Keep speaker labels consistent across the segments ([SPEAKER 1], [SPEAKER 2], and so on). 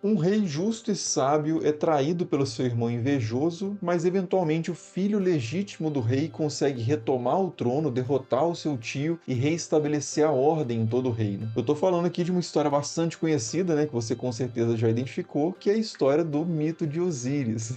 [SPEAKER 1] Um rei justo e sábio é traído pelo seu irmão invejoso, mas eventualmente o filho legítimo do rei consegue retomar o trono, derrotar o seu tio e reestabelecer a ordem em todo o reino. Eu tô falando aqui de uma história bastante conhecida, né, que você com certeza já identificou, que é a história do mito de Osíris.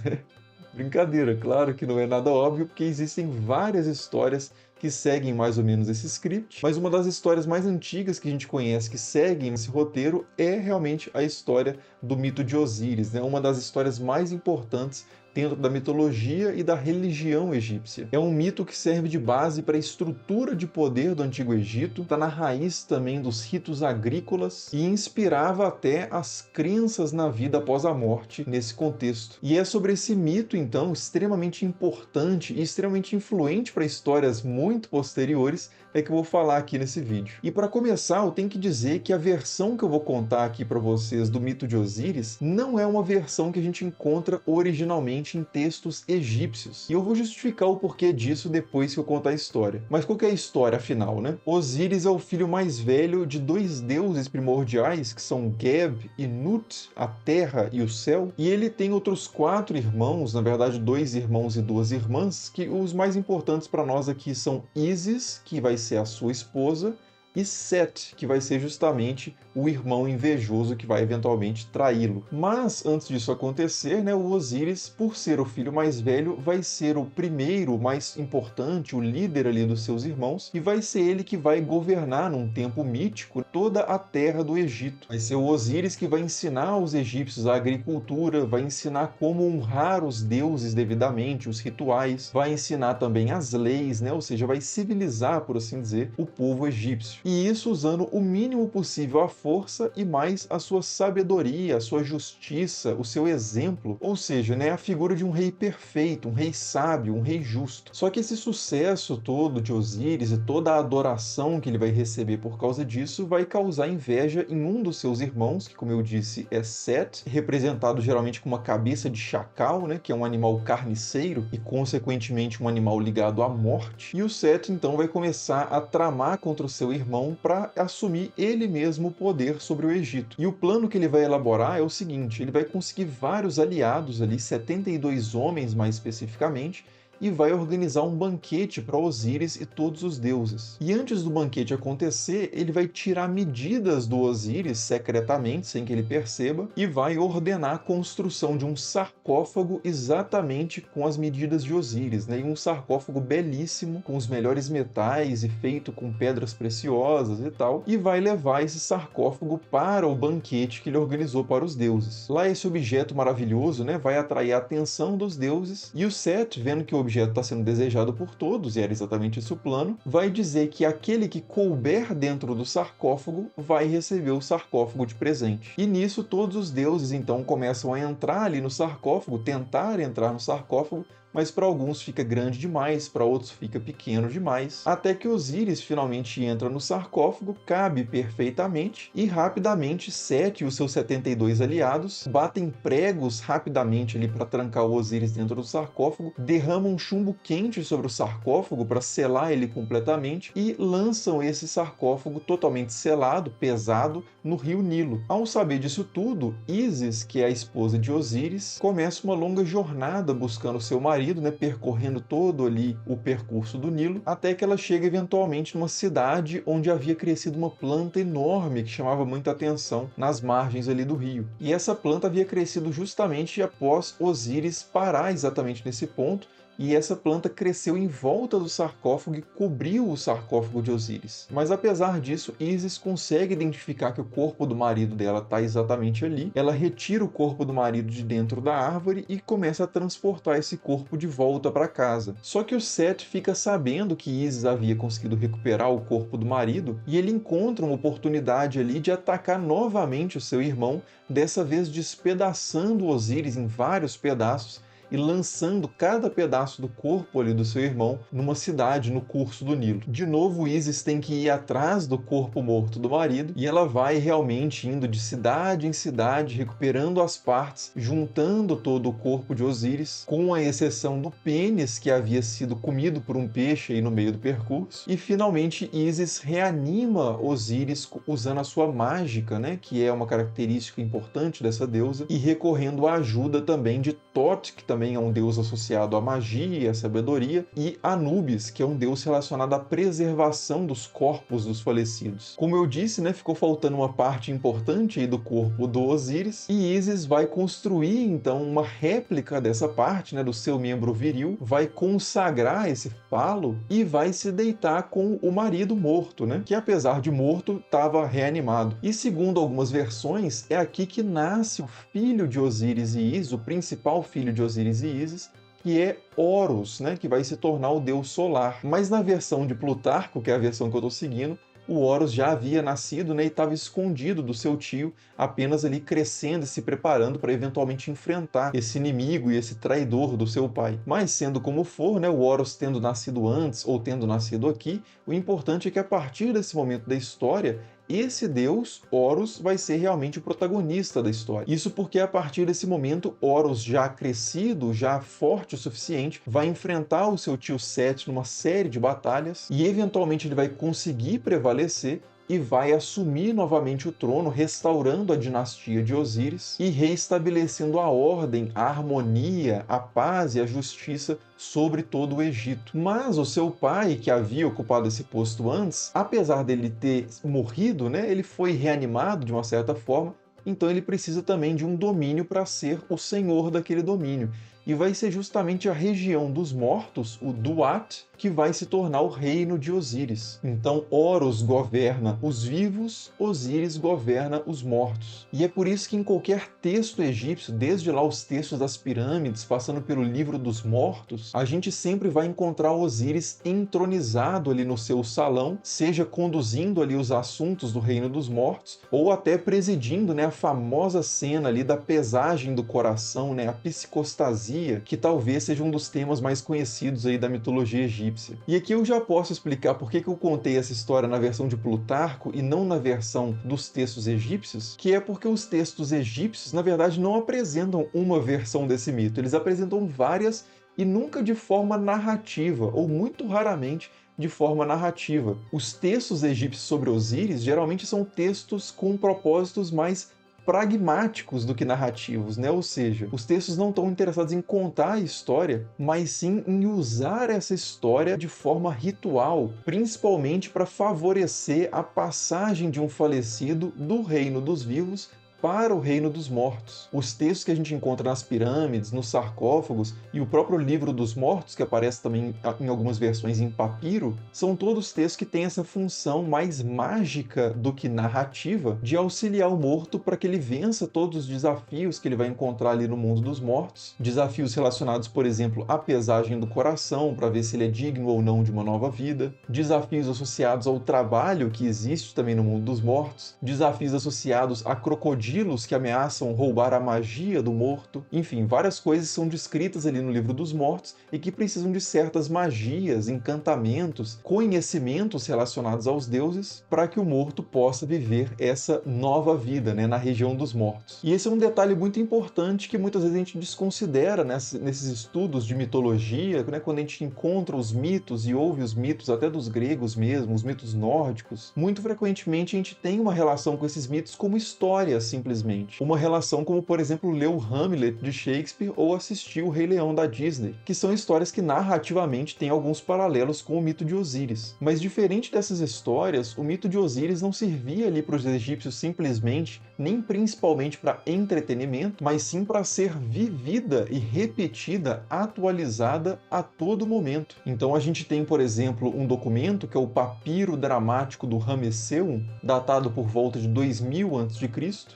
[SPEAKER 1] Brincadeira, claro que não é nada óbvio, porque existem várias histórias que seguem mais ou menos esse script, mas uma das histórias mais antigas que a gente conhece que seguem esse roteiro é realmente a história do mito de Osíris, né? Uma das histórias mais importantes dentro da mitologia e da religião egípcia. É um mito que serve de base para a estrutura de poder do Antigo Egito, está na raiz também dos ritos agrícolas e inspirava até as crenças na vida após a morte nesse contexto. E é sobre esse mito, então, extremamente importante e extremamente influente para histórias muito posteriores, é que eu vou falar aqui nesse vídeo. E para começar, eu tenho que dizer que a versão que eu vou contar aqui para vocês do mito de Osíris não é uma versão que a gente encontra originalmente em textos egípcios. E eu vou justificar o porquê disso depois que eu contar a história. Mas qual que é a história, afinal, né? Osíris é o filho mais velho de dois deuses primordiais, que são Geb e Nut, a terra e o céu. E ele tem outros 4 irmãos, na verdade 2 irmãos e 2 irmãs, que os mais importantes para nós aqui são Ísis, que vai ser a sua esposa, e Set, que vai ser justamente o irmão invejoso que vai eventualmente traí-lo. Mas antes disso acontecer, né, o Osíris, por ser o filho mais velho, vai ser o primeiro, o mais importante, o líder ali dos seus irmãos, e vai ser ele que vai governar num tempo mítico toda a terra do Egito. Vai ser o Osíris que vai ensinar aos egípcios a agricultura, vai ensinar como honrar os deuses devidamente, os rituais, vai ensinar também as leis, né, ou seja, vai civilizar, por assim dizer, o povo egípcio. E isso usando o mínimo possível a força e mais a sua sabedoria, a sua justiça, o seu exemplo, ou seja, né, a figura de um rei perfeito, um rei sábio, um rei justo. Só que esse sucesso todo de Osíris e toda a adoração que ele vai receber por causa disso vai causar inveja em um dos seus irmãos, que, como eu disse, é Set, representado geralmente com uma cabeça de chacal, né, que é um animal carniceiro e consequentemente um animal ligado à morte. E o Set então vai começar a tramar contra o seu irmão para assumir ele mesmo o poder sobre o Egito. E o plano que ele vai elaborar é o seguinte: ele vai conseguir vários aliados ali, 72 homens mais especificamente, e vai organizar um banquete para Osíris e todos os deuses. E antes do banquete acontecer, ele vai tirar medidas do Osíris secretamente, sem que ele perceba, e vai ordenar a construção de um sarcófago exatamente com as medidas de Osíris, né? E um sarcófago belíssimo, com os melhores metais e feito com pedras preciosas e tal, e vai levar esse sarcófago para o banquete que ele organizou para os deuses. Lá esse objeto maravilhoso, né, vai atrair a atenção dos deuses, e o Set, vendo que o objeto está sendo desejado por todos, e era exatamente esse o plano, vai dizer que aquele que couber dentro do sarcófago vai receber o sarcófago de presente. E nisso todos os deuses então começam a entrar ali no sarcófago, tentar entrar no sarcófago, mas para alguns fica grande demais, para outros fica pequeno demais, até que Osíris finalmente entra no sarcófago, cabe perfeitamente, e rapidamente Set e os seus 72 aliados batem pregos rapidamente ali para trancar o Osíris dentro do sarcófago, derramam chumbo quente sobre o sarcófago para selar ele completamente e lançam esse sarcófago totalmente selado, pesado, no rio Nilo. Ao saber disso tudo, Ísis, que é a esposa de Osíris, começa uma longa jornada buscando seu marido, né, percorrendo todo ali o percurso do Nilo, até que ela chega eventualmente numa cidade onde havia crescido uma planta enorme que chamava muita atenção nas margens ali do rio. E essa planta havia crescido justamente após Osíris parar exatamente nesse ponto, e essa planta cresceu em volta do sarcófago e cobriu o sarcófago de Osíris. Mas apesar disso, Ísis consegue identificar que o corpo do marido dela está exatamente ali. Ela retira o corpo do marido de dentro da árvore e começa a transportar esse corpo de volta para casa. Só que o Set fica sabendo que Ísis havia conseguido recuperar o corpo do marido e ele encontra uma oportunidade ali de atacar novamente o seu irmão, dessa vez despedaçando Osíris em vários pedaços e lançando cada pedaço do corpo ali do seu irmão numa cidade no curso do Nilo. De novo, Ísis tem que ir atrás do corpo morto do marido e ela vai realmente indo de cidade em cidade, recuperando as partes, juntando todo o corpo de Osíris, com a exceção do pênis que havia sido comido por um peixe aí no meio do percurso. E finalmente Ísis reanima Osíris usando a sua mágica, né, que é uma característica importante dessa deusa, e recorrendo à ajuda também de Thoth, que também é um deus associado à magia e à sabedoria, e Anubis, que é um deus relacionado à preservação dos corpos dos falecidos. Como eu disse, né, ficou faltando uma parte importante aí do corpo do Osíris, e Ísis vai construir então uma réplica dessa parte, né, do seu membro viril, vai consagrar esse falo e vai se deitar com o marido morto, né, que apesar de morto, estava reanimado. E segundo algumas versões, é aqui que nasce o filho de Osíris e Ísis, o principal filho de Osíris e Ísis, que é Horus, né, que vai se tornar o deus solar. Mas na versão de Plutarco, que é a versão que eu estou seguindo, o Horus já havia nascido, né, e estava escondido do seu tio, apenas ali crescendo e se preparando para eventualmente enfrentar esse inimigo e esse traidor do seu pai. Mas sendo como for, né, o Horus tendo nascido antes ou tendo nascido aqui, o importante é que a partir desse momento da história, esse deus, Horus, vai ser realmente o protagonista da história. Isso porque a partir desse momento, Horus, já crescido, já forte o suficiente, vai enfrentar o seu tio Sete numa série de batalhas e eventualmente ele vai conseguir prevalecer e vai assumir novamente o trono, restaurando a dinastia de Osíris e reestabelecendo a ordem, a harmonia, a paz e a justiça sobre todo o Egito. Mas o seu pai, que havia ocupado esse posto antes, apesar dele ter morrido, né, ele foi reanimado de uma certa forma, então ele precisa também de um domínio para ser o senhor daquele domínio. E vai ser justamente a região dos mortos, o Duat, que vai se tornar o reino de Osíris. Então Horus governa os vivos, Osíris governa os mortos. E é por isso que em qualquer texto egípcio, desde lá os textos das pirâmides, passando pelo livro dos mortos, a gente sempre vai encontrar Osíris entronizado ali no seu salão, seja conduzindo ali os assuntos do reino dos mortos, ou até presidindo, né, a famosa cena ali da pesagem do coração, né, a psicostasia, que talvez seja um dos temas mais conhecidos aí da mitologia egípcia. E aqui eu já posso explicar por que eu contei essa história na versão de Plutarco e não na versão dos textos egípcios, que é porque os textos egípcios, na verdade, não apresentam uma versão desse mito, eles apresentam várias e nunca de forma narrativa, ou muito raramente de forma narrativa. Os textos egípcios sobre Osíris geralmente são textos com propósitos mais pragmáticos do que narrativos, né? Ou seja, os textos não estão interessados em contar a história, mas sim em usar essa história de forma ritual, principalmente para favorecer a passagem de um falecido do reino dos vivos para o reino dos mortos. Os textos que a gente encontra nas pirâmides, nos sarcófagos e o próprio livro dos mortos, que aparece também em algumas versões em papiro, são todos textos que têm essa função mais mágica do que narrativa de auxiliar o morto para que ele vença todos os desafios que ele vai encontrar ali no mundo dos mortos. Desafios relacionados, por exemplo, à pesagem do coração, para ver se ele é digno ou não de uma nova vida. Desafios associados ao trabalho que existe também no mundo dos mortos. Desafios associados a crocodilos que ameaçam roubar a magia do morto. Enfim, várias coisas são descritas ali no livro dos mortos e que precisam de certas magias, encantamentos, conhecimentos relacionados aos deuses para que o morto possa viver essa nova vida, né, na região dos mortos. E esse é um detalhe muito importante que muitas vezes a gente desconsidera nesses estudos de mitologia, né, quando a gente encontra os mitos e ouve os mitos até dos gregos mesmo, os mitos nórdicos. Muito frequentemente a gente tem uma relação com esses mitos como história, simplesmente. Uma relação como, por exemplo, ler o Hamlet de Shakespeare ou assistir o Rei Leão da Disney, que são histórias que narrativamente têm alguns paralelos com o mito de Osíris. Mas diferente dessas histórias, o mito de Osíris não servia ali para os egípcios simplesmente, nem principalmente para entretenimento, mas sim para ser vivida e repetida, atualizada a todo momento. Então a gente tem, por exemplo, um documento que é o Papiro Dramático do Ramesseum, datado por volta de 2000 a.C.,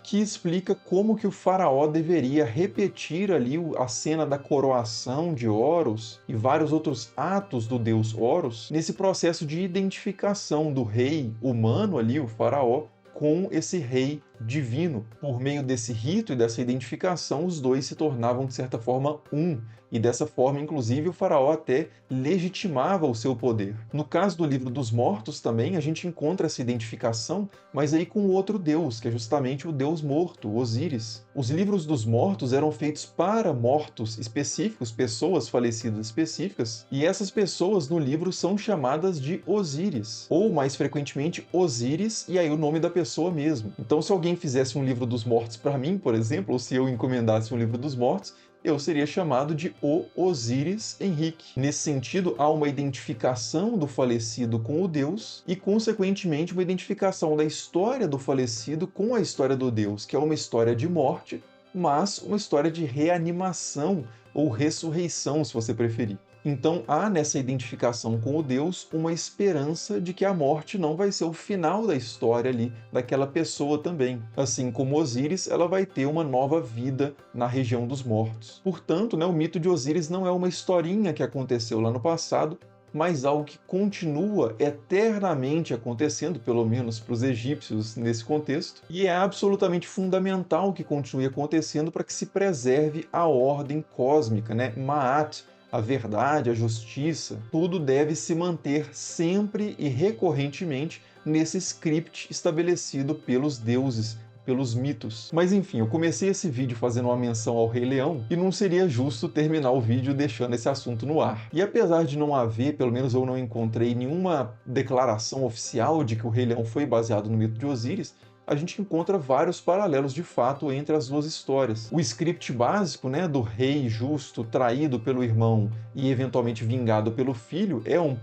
[SPEAKER 1] que explica como que o faraó deveria repetir ali a cena da coroação de Horus e vários outros atos do deus Horus nesse processo de identificação do rei humano ali, o faraó, com esse rei divino. Por meio desse rito e dessa identificação, os dois se tornavam, de certa forma, um. E dessa forma, inclusive, o faraó até legitimava o seu poder. No caso do Livro dos Mortos também, a gente encontra essa identificação, mas aí com outro deus, que é justamente o deus morto, Osíris. Os livros dos mortos eram feitos para mortos específicos, pessoas falecidas específicas, e essas pessoas no livro são chamadas de Osíris, ou mais frequentemente Osíris, e aí o nome da pessoa mesmo. Então, se alguém fizesse um livro dos mortos para mim, por exemplo, ou se eu encomendasse um livro dos mortos, eu seria chamado de o Osíris Henrique. Nesse sentido, há uma identificação do falecido com o deus e, consequentemente, uma identificação da história do falecido com a história do deus, que é uma história de morte, mas uma história de reanimação ou ressurreição, se você preferir. Então há nessa identificação com o Deus uma esperança de que a morte não vai ser o final da história ali daquela pessoa também. Assim como Osíris, ela vai ter uma nova vida na região dos mortos. Portanto, o mito de Osíris não é uma historinha que aconteceu lá no passado, mas algo que continua eternamente acontecendo, pelo menos para os egípcios nesse contexto, e é absolutamente fundamental que continue acontecendo para que se preserve a ordem cósmica, Ma'at, a verdade, a justiça, tudo deve se manter sempre e recorrentemente nesse script estabelecido pelos deuses, pelos mitos. Mas enfim, eu comecei esse vídeo fazendo uma menção ao Rei Leão e não seria justo terminar o vídeo deixando esse assunto no ar. E apesar de não haver, pelo menos eu não encontrei nenhuma declaração oficial de que o Rei Leão foi baseado no mito de Osíris, a gente encontra vários paralelos de fato entre as duas histórias. O script básico, do rei justo traído pelo irmão e eventualmente vingado pelo filho é um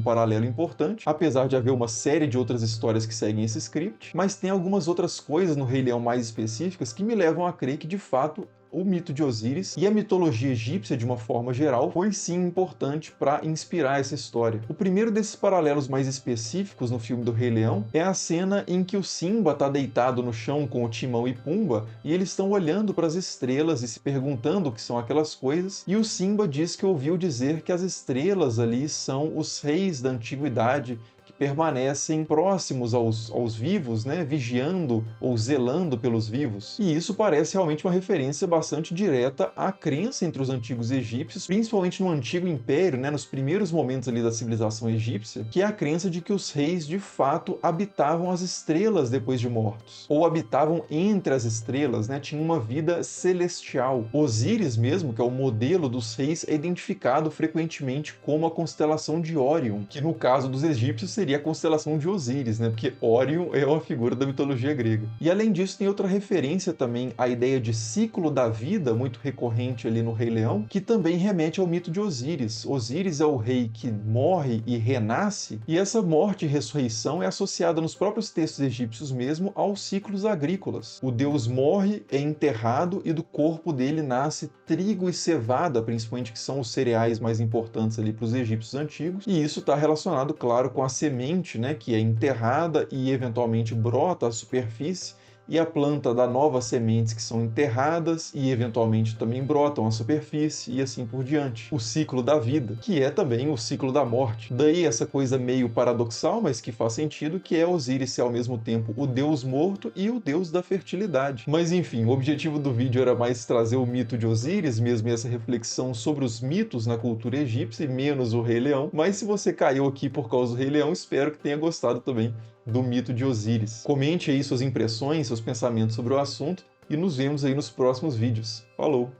[SPEAKER 1] paralelo importante, apesar de haver uma série de outras histórias que seguem esse script, mas tem algumas outras coisas no Rei Leão mais específicas que me levam a crer que de fato o mito de Osíris e a mitologia egípcia, de uma forma geral, foi sim importante para inspirar essa história. O primeiro desses paralelos mais específicos no filme do Rei Leão é a cena em que o Simba está deitado no chão com o Timão e Pumba e eles estão olhando para as estrelas e se perguntando o que são aquelas coisas, e o Simba diz que ouviu dizer que as estrelas ali são os reis da antiguidade que permanecem próximos aos vivos, vigiando ou zelando pelos vivos. E isso parece realmente uma referência bastante direta à crença entre os antigos egípcios, principalmente no Antigo Império, nos primeiros momentos ali da civilização egípcia, que é a crença de que os reis de fato habitavam as estrelas depois de mortos, ou habitavam entre as estrelas, tinham uma vida celestial. Osíris mesmo, que é o modelo dos reis, é identificado frequentemente como a constelação de Órion, que no caso dos egípcios seria a constelação de Osíris, porque Órion é uma figura da mitologia grega. E além disso, tem outra referência também à ideia de ciclo da vida, muito recorrente ali no Rei Leão, que também remete ao mito de Osíris. Osíris é o rei que morre e renasce, e essa morte e ressurreição é associada nos próprios textos egípcios mesmo aos ciclos agrícolas. O deus morre, é enterrado, e do corpo dele nasce trigo e cevada, principalmente, que são os cereais mais importantes ali para os egípcios antigos, e isso está relacionado, claro, com a semente, que é enterrada e eventualmente brota à superfície, e a planta dá novas sementes que são enterradas e eventualmente também brotam à superfície e assim por diante. O ciclo da vida, que é também o ciclo da morte. Daí essa coisa meio paradoxal, mas que faz sentido, que é Osíris ser ao mesmo tempo o deus morto e o deus da fertilidade. Mas enfim, o objetivo do vídeo era mais trazer o mito de Osíris, mesmo essa reflexão sobre os mitos na cultura egípcia e menos o Rei Leão. Mas se você caiu aqui por causa do Rei Leão, espero que tenha gostado também do mito de Osíris. Comente aí suas impressões, seus pensamentos sobre o assunto e nos vemos aí nos próximos vídeos. Falou!